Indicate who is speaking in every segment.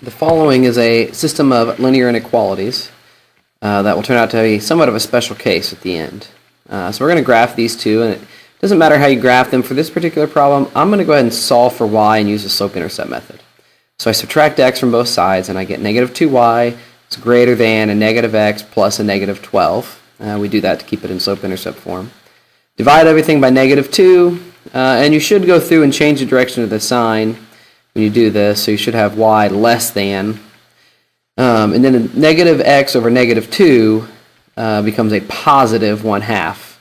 Speaker 1: The following is a system of linear inequalities that will turn out to be somewhat of a special case at the end. So we're going to graph these two, and it doesn't matter how you graph them. For this particular problem, I'm going to go ahead and solve for y and use the slope-intercept method. So I subtract x from both sides, and I get negative 2y is greater than a negative x plus a negative 12. We do that to keep it in slope-intercept form. Divide everything by negative 2, and you should go through and change the direction of the sign when you do this, so you should have y less than. And then a negative x over negative 2 becomes a positive 1/2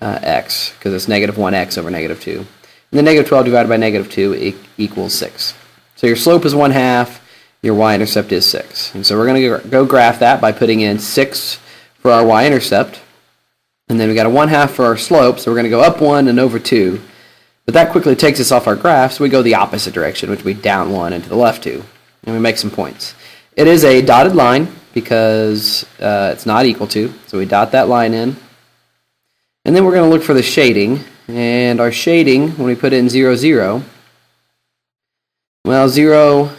Speaker 1: x, because it's negative 1x over negative 2. And then negative 12 divided by negative 2 equals 6. So your slope is 1/2, your y-intercept is 6. And so we're going to go graph that by putting in 6 for our y-intercept. And then we got a 1/2 for our slope, so we're going to go up 1 and over 2. But that quickly takes us off our graph, so we go the opposite direction, which would be down 1 and to the left 2. And we make some points. It is a dotted line because it's not equal to, so we dot that line in. And then we're going to look for the shading. And our shading, when we put in 0, 0, well, 0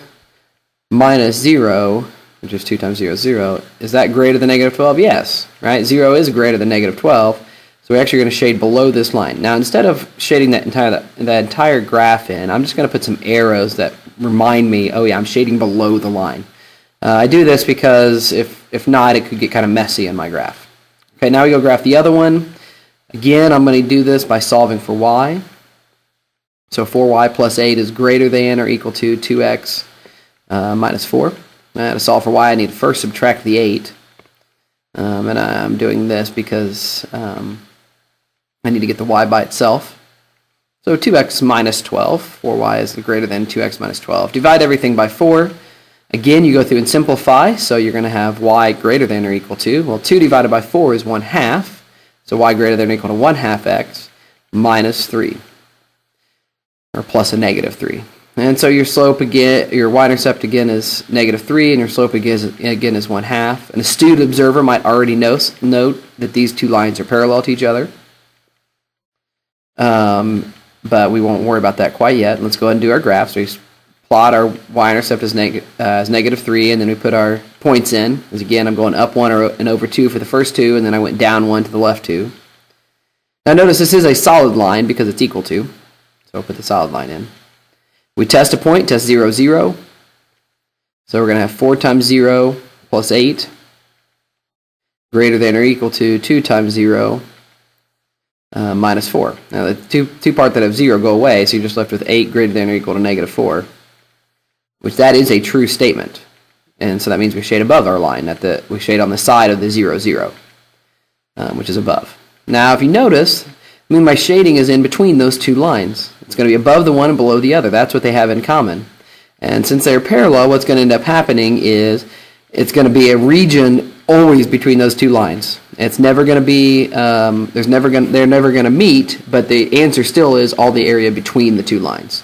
Speaker 1: minus 0, which is 2 times 0, 0, is that greater than negative 12? Yes, right? 0 is greater than negative 12. So we're actually going to shade below this line. Now, instead of shading that entire graph in, I'm just going to put some arrows that remind me, oh yeah, I'm shading below the line. I do this because if not, it could get kind of messy in my graph. Okay, now we go graph the other one. Again, I'm going to do this by solving for y. So 4y plus 8 is greater than or equal to 2x minus 4. To solve for y, I need to first subtract the 8. And I'm doing this because I need to get the y by itself. So 2x minus 12. 4y is greater than 2x minus 12. Divide everything by 4. Again, you go through and simplify, so you're going to have y greater than or equal to. Well, 2 divided by 4 is 1/2. So y greater than or equal to 1/2 x minus 3. Or plus a negative 3. And so your slope again, your y-intercept again is negative 3, and your slope again is 1/2. An astute observer might already note that these two lines are parallel to each other. But we won't worry about that quite yet. Let's go ahead and do our graph. So we plot our y-intercept as negative 3, and then we put our points in. As again, I'm going up 1 and over 2 for the first two, and then I went down 1 to the left 2. Now notice this is a solid line because it's equal to. So I'll put the solid line in. We test a point, test 0, 0. So we're going to have 4 times 0 plus 8 greater than or equal to 2 times 0 minus 4. Now the two part that have 0 go away, so you're just left with 8 greater than or equal to negative 4, which that is a true statement. And so that means we shade above our line. We shade on the side of the 0, 0, which is above. Now if you notice, my shading is in between those two lines. It's going to be above the one and below the other. That's what they have in common. And since they're parallel, what's going to end up happening is it's going to be a region always between those two lines. It's never going to be, they're never going to meet, but the answer still is all the area between the two lines.